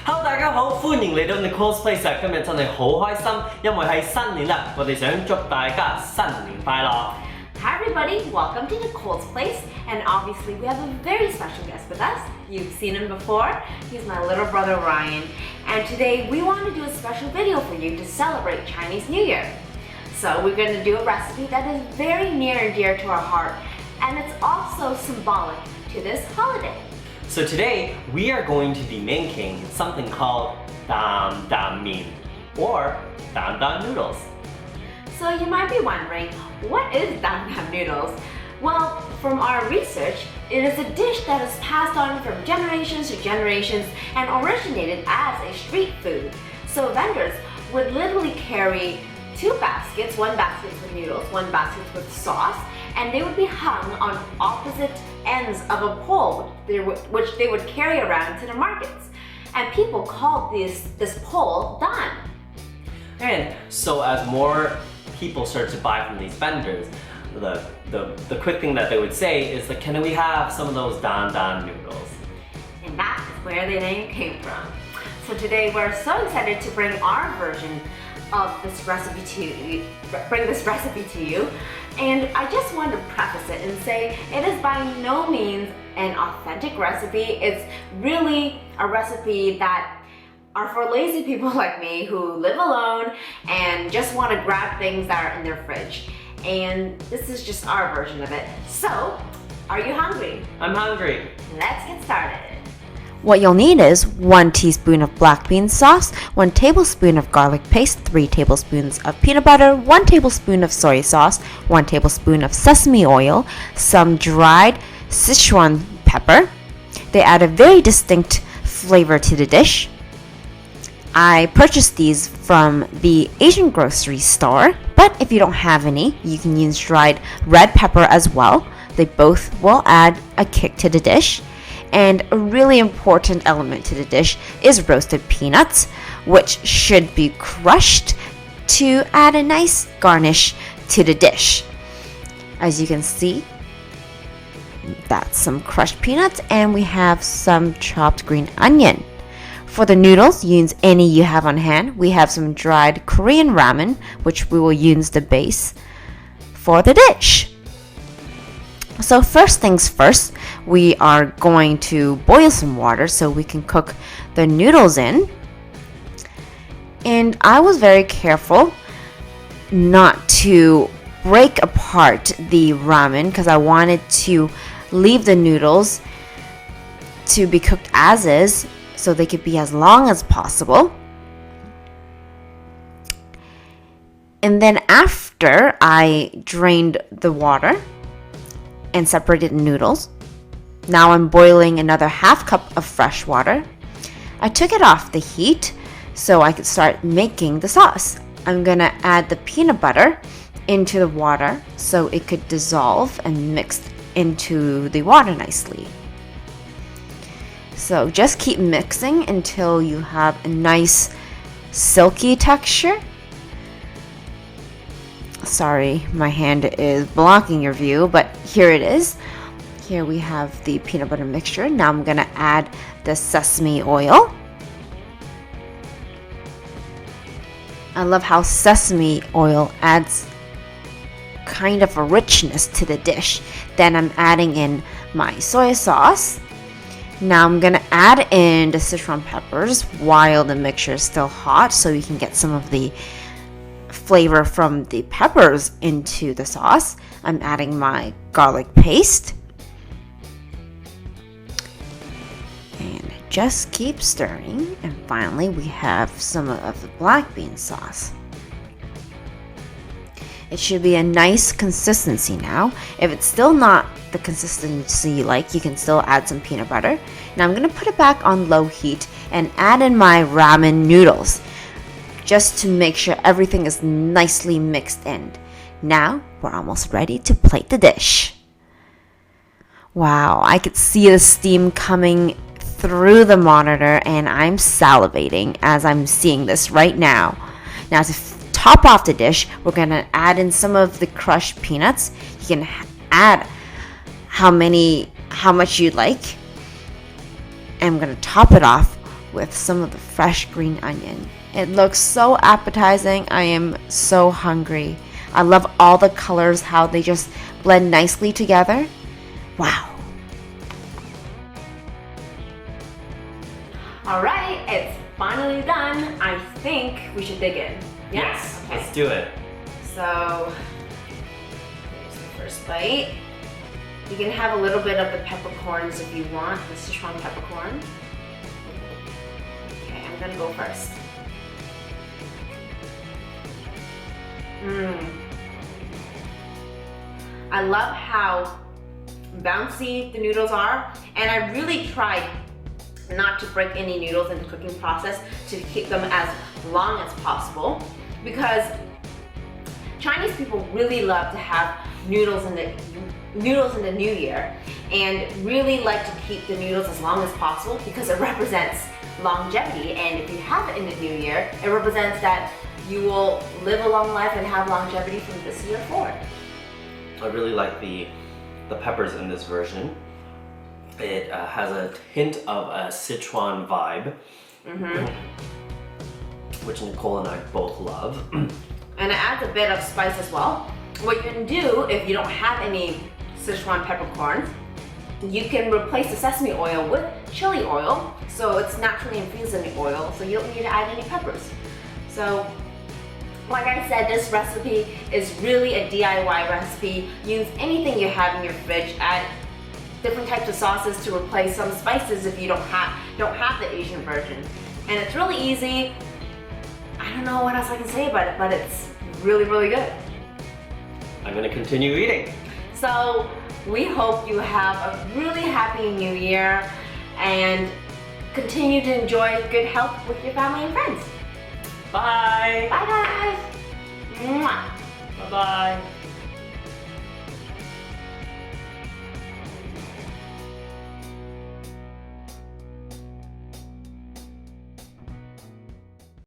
Hello， 大家好，歡迎嚟到 Nicole's Place 啊！今日真係好開心，因為係新年啦，我哋想祝大家新年快樂。Hi everybody, welcome to Nicole's Place, and obviously we have a very special guest with us. You've seen him before. He's my little brother Ryan, and today we want to do a special video for you to celebrate Chinese New Year. So we're going to do a recipe that is very near and dear to our heart, and it's also symbolic to this holiday. So today we are going to be making something called Dan Dan Min or Dan Dan Noodles. So you might be wondering, what is Dan Dan Noodles? Well, from our research, it is a dish that is passed on from generations to generations and originated as a street food. So vendors would literally carry two baskets, one basket with noodles, one basket with sauce, and they would be hung on opposite ends of a pole, which they would carry around to the markets. And people called this pole Dan. And so as more people start to buy from these vendors, the quick thing that they would say is like, can we have some of those Dan Dan noodles? And that is where the name came from. So today we're so excited to bring our version of this recipe to you. And I just want to preface it and say it is by no means an authentic recipe. It's really a recipe that are for lazy people like me who live alone and just want to grab things that are in their fridge. And this is just our version of it. So, are you hungry? I'm hungry. Let's get started. What you'll need is 1 teaspoon of black bean sauce, 1 tablespoon of garlic paste, 3 tablespoons of peanut butter, 1 tablespoon of soy sauce, 1 tablespoon of sesame oil, some dried sichuan pepper. They add a very distinct flavor to the dish. I purchased these from the Asian grocery store, but if you don't have any, you can use dried red pepper as well. They both will add a kick to the dish. And a really important element to the dish is roasted peanuts, which should be crushed to add a nice garnish to the dish. As you can see, that's some crushed peanuts, and we have some chopped green onion. For the noodles, use any you have on hand. We have some dried Korean ramen, which we will use the base for the dish. So first things first, we are going to boil some water so we can cook the noodles in. And I was very careful not to break apart the ramen because I wanted to leave the noodles to be cooked as is so they could be as long as possible. And then after I drained the water and separated the noodles, now I'm boiling another half cup of fresh water. I took it off the heat so I could start making the sauce. I'm gonna add the peanut butter into the water so it could dissolve and mix into the water nicely. So just keep mixing until you have a nice silky texture. Sorry, my hand is blocking your view, but here it is. Here we have the peanut butter mixture. Now I'm gonna add the sesame oil. I love how sesame oil adds kind of a richness to the dish. Then I'm adding in my soy sauce. Now I'm gonna add in the Sichuan peppers while the mixture is still hot so you can get some of the flavor from the peppers into the sauce. I'm adding my garlic paste. And just keep stirring. And finally we have some of the black bean sauce. It should be a nice consistency now. If it's still not the consistency you like, you can still add some peanut butter. Now I'm gonna put it back on low heat and add in my ramen noodles, just to make sure everything is nicely mixed in. Now, we're almost ready to plate the dish. Wow, I could see the steam coming through the monitor and I'm salivating as I'm seeing this right now. Now to top off the dish, we're gonna add in some of the crushed peanuts. You can add how much you'd like. And I'm gonna top it off with some of the fresh green onion. It looks so appetizing. I am so hungry. I love all the colors, how they just blend nicely together. Wow. Alright, it's finally done. I think we should dig in. Yes, Okay. let's do it. So, here's the first bite. You can have a little bit of the peppercorns if you want, the Sichuan peppercorn. Okay, I'm gonna go first. I love how bouncy the noodles are, and I really tried not to break any noodles in the cooking process to keep them as long as possible, because Chinese people really love to have noodles in the new year and really like to keep the noodles as long as possible because it represents longevity, and if you have it in the new year, it represents that you will live a long life and have longevity from this year forward. I really like the peppers in this version. It has a hint of a Sichuan vibe, which Nicole and I both love. And it adds a bit of spice as well. What you can do if you don't have any Sichuan peppercorns, you can replace the sesame oil with chili oil, so it's naturally infused in the oil, so you don't need to add any peppers. So, like I said, this recipe is really a DIY recipe. Use anything you have in your fridge. Add different types of sauces to replace some spices if you don't have the Asian version. And it's really easy. I don't know what else I can say about it, but it's really, really good. I'm gonna continue eating. So we hope you have a really happy new year and continue to enjoy good health with your family and friends. Bye. Bye guys. Mwah. Bye-bye.